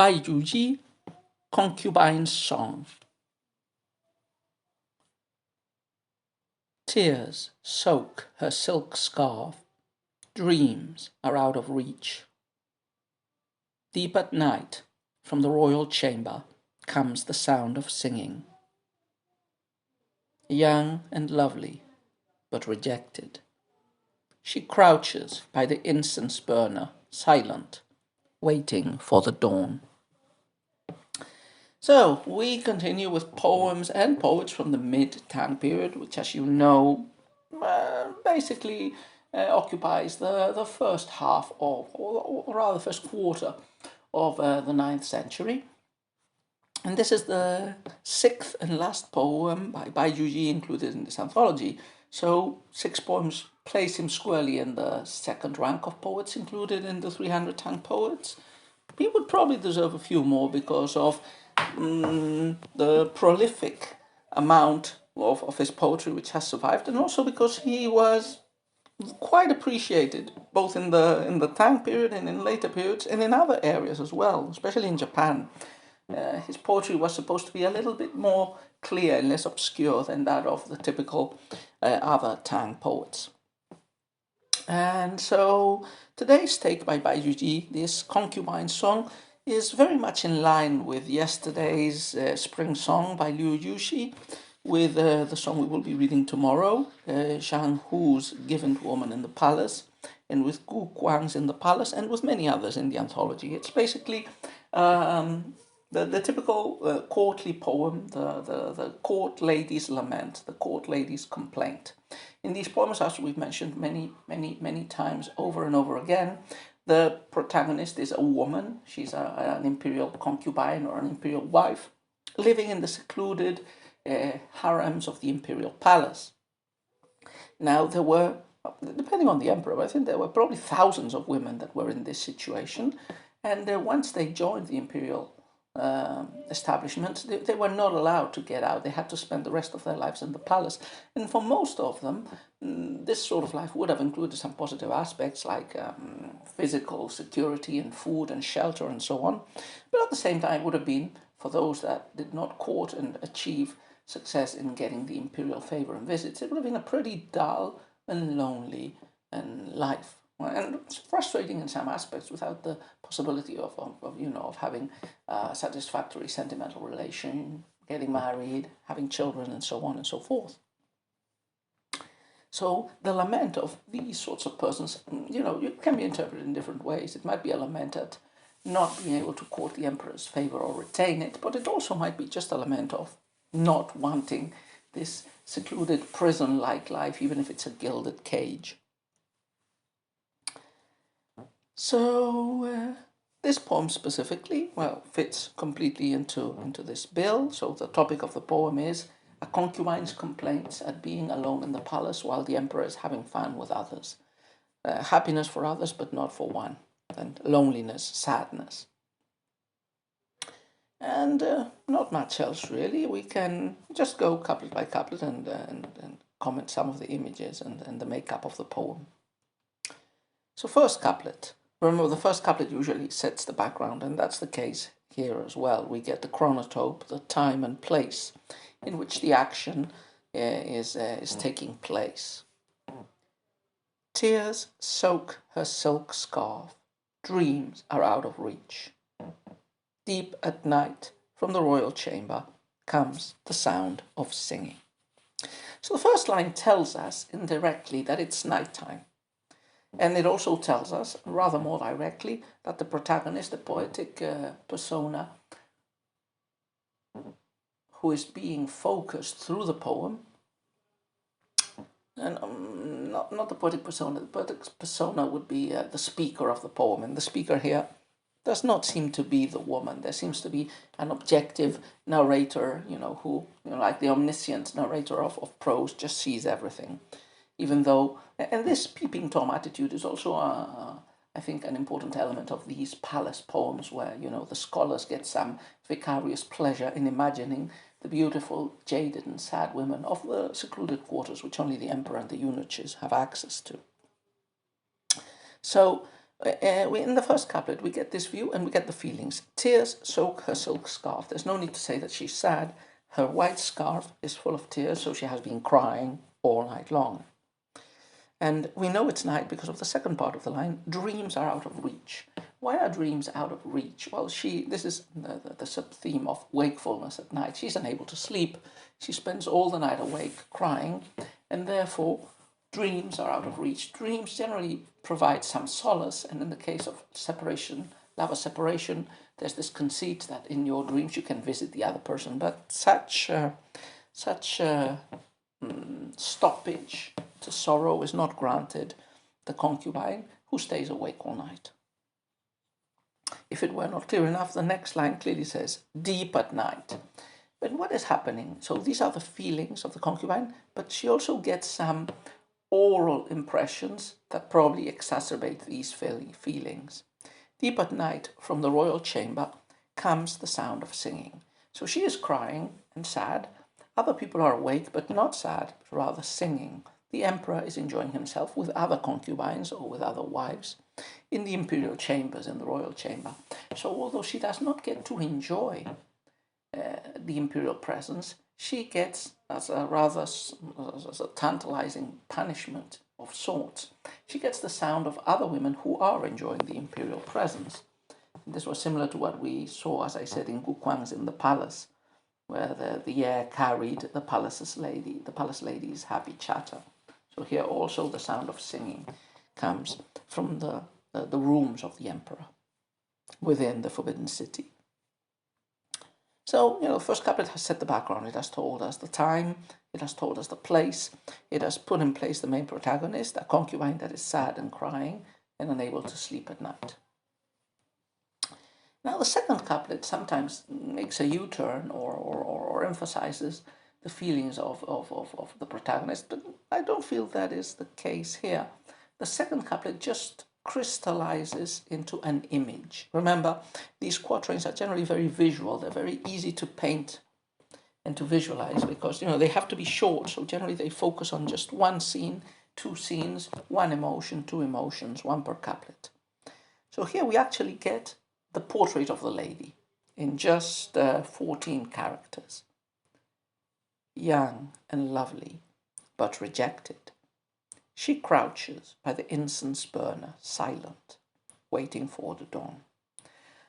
by Juyi, Concubine's Song. Tears soak her silk scarf, dreams are out of reach. Deep at night, from the royal chamber, comes the sound of singing. Young and lovely, but rejected. She crouches by the incense burner, silent, waiting for the dawn. So, we continue with poems and poets from the mid-Tang period, which, as you know, basically occupies the first half of, or rather the first quarter of the 9th century. And this is the 6th and last poem by Juyi included in this anthology. So 6 poems place him squarely in the second rank of poets included in the 300 Tang poets. He would probably deserve a few more because of the prolific amount of his poetry which has survived, and also because he was quite appreciated both in the Tang period and in later periods and in other areas as well, especially in Japan. His poetry was supposed to be a little bit more clear and less obscure than that of the typical other Tang poets. And so today's take by Juyi, this Concubine song, is very much in line with yesterday's spring song by Liu Yuxi, with the song we will be reading tomorrow, Zhang Hu's Given Woman in the Palace, and with Gu Guang's In the Palace, and with many others in the anthology. It's basically the typical courtly poem, the court lady's lament, the court lady's complaint. In these poems, as we've mentioned many times over and over again, the protagonist is a woman. She's an imperial concubine or an imperial wife living in the secluded harems of the imperial palace. Now, there were, depending on the emperor, I think there were probably thousands of women that were in this situation. And once they joined the imperial establishment, they were not allowed to get out. They had to spend the rest of their lives in the palace. And for most of them, this sort of life would have included some positive aspects like physical security and food and shelter and so on. But at the same time, it would have been, for those that did not court and achieve success in getting the imperial favor and visits, it would have been a pretty dull and lonely life. And it's frustrating in some aspects without the possibility of having a satisfactory sentimental relation, getting married, having children, and so on and so forth. So the lament of these sorts of persons, it can be interpreted in different ways. It might be a lament at not being able to court the emperor's favor or retain it, but it also might be just a lament of not wanting this secluded prison-like life, even if it's a gilded cage. So this poem specifically, fits completely into this bill. So the topic of the poem is a concubine's complaints at being alone in the palace while the emperor is having fun with others. Happiness for others, but not for one. And loneliness, sadness. And not much else really. We can just go couplet by couplet and comment some of the images and the makeup of the poem. So first couplet. Remember, the first couplet usually sets the background, and that's the case here as well. We get the chronotope, the time and place in which the action is taking place. Tears soak her silk scarf. Dreams are out of reach. Deep at night, from the royal chamber, comes the sound of singing. So the first line tells us indirectly that it's nighttime. And it also tells us, rather more directly, that the protagonist, the poetic persona, who is being focused through the poem, and not the poetic persona, the poetic persona would be the speaker of the poem, and the speaker here does not seem to be the woman. There seems to be an objective narrator, who, like the omniscient narrator of prose, just sees everything. Even though, and this peeping Tom attitude is also, I think, an important element of these palace poems where, the scholars get some vicarious pleasure in imagining the beautiful, jaded and sad women of the secluded quarters which only the emperor and the eunuchs have access to. So In the first couplet, we get this view and we get the feelings. Tears soak her silk scarf. There's no need to say that she's sad. Her white scarf is full of tears, so she has been crying all night long. And we know it's night because of the second part of the line, dreams are out of reach. Why are dreams out of reach? Well, this is the sub-theme of wakefulness at night. She's unable to sleep. She spends all the night awake crying, and therefore dreams are out of reach. Dreams generally provide some solace, and in the case of separation, lover separation, there's this conceit that in your dreams you can visit the other person, but such stoppage to sorrow is not granted the concubine, who stays awake all night. If it were not clear enough, the next line clearly says, deep at night. But what is happening? So these are the feelings of the concubine, but she also gets some oral impressions that probably exacerbate these feelings. Deep at night, from the royal chamber, comes the sound of singing. So she is crying and sad. Other people are awake, but not sad, but rather singing. The emperor is enjoying himself with other concubines or with other wives in the imperial chambers, in the royal chamber. So although she does not get to enjoy the imperial presence, she gets, as a tantalizing punishment of sorts, she gets the sound of other women who are enjoying the imperial presence. And this was similar to what we saw, as I said, in Guquang's In the Palace, where the air carried the palace lady's happy chatter. So here also the sound of singing comes from the rooms of the emperor within the Forbidden City. So, the first couplet has set the background. It has told us the time, it has told us the place, it has put in place the main protagonist, a concubine that is sad and crying and unable to sleep at night. Now, the second couplet sometimes makes a U-turn or emphasizes the feelings of the protagonist, but I don't feel that is the case here. The second couplet just crystallizes into an image. Remember, these quatrains are generally very visual. They're very easy to paint and to visualize because, they have to be short. So generally they focus on just one scene, two scenes, one emotion, two emotions, one per couplet. So here we actually get the portrait of the lady in just 14 characters. Young and lovely, but rejected. She crouches by the incense burner, silent, waiting for the dawn.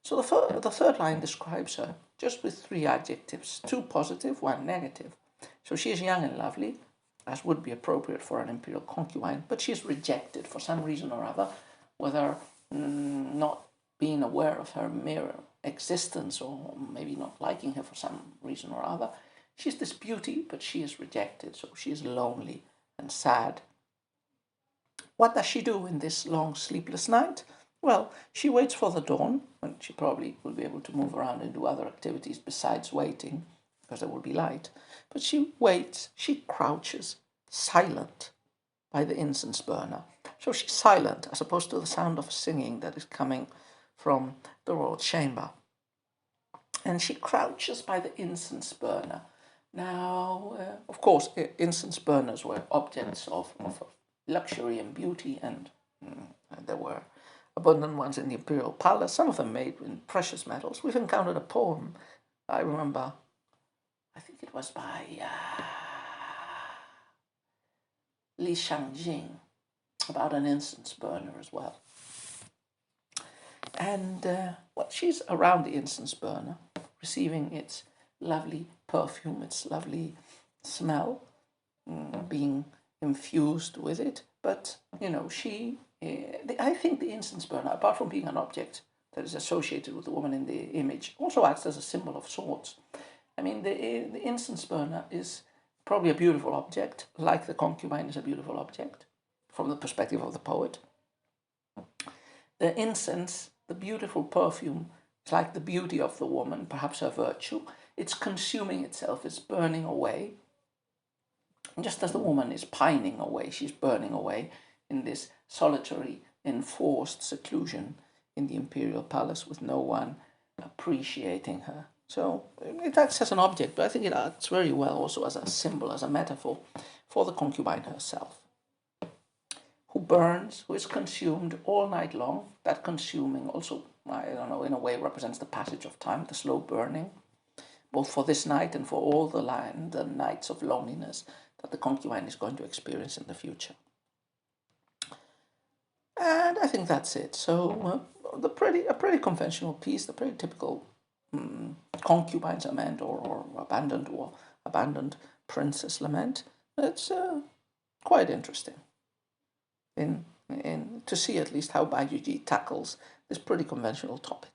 So the third line describes her just with 3 adjectives, 2 positive, 1 negative. So she is young and lovely, as would be appropriate for an imperial concubine, but she is rejected for some reason or other, whether not being aware of her mere existence or maybe not liking her for some reason or other. She's this beauty, but she is rejected, so she is lonely and sad. What does she do in this long sleepless night? Well, she waits for the dawn, when she probably will be able to move around and do other activities besides waiting, because there will be light. But she waits, she crouches, silent, by the incense burner. So she's silent, as opposed to the sound of singing that is coming from the royal chamber. And she crouches by the incense burner. Now, of course, incense burners were objects of luxury and beauty, and there were abundant ones in the imperial palace, some of them made in precious metals. We've encountered a poem, I remember, I think it was by Li Shangjing, about an incense burner as well. And she's around the incense burner, receiving its lovely perfume, its lovely smell, being infused with it. But, I think the incense burner, apart from being an object that is associated with the woman in the image, also acts as a symbol of sorts. I mean, the incense burner is probably a beautiful object, like the concubine is a beautiful object, from the perspective of the poet. The incense, the beautiful perfume, is like the beauty of the woman, perhaps her virtue. It's consuming itself, it's burning away. And just as the woman is pining away, she's burning away in this solitary, enforced seclusion in the imperial palace with no one appreciating her. So it acts as an object, but I think it acts very well also as a symbol, as a metaphor for the concubine herself, who burns, who is consumed all night long. That consuming also, I don't know, in a way represents the passage of time, the slow burning, both for this night and for all the nights of loneliness that the concubine is going to experience in the future. And I think that's it. So a pretty conventional piece, the pretty typical concubine's lament or abandoned princess lament. It's quite interesting in to see at least how Juyi tackles this pretty conventional topic.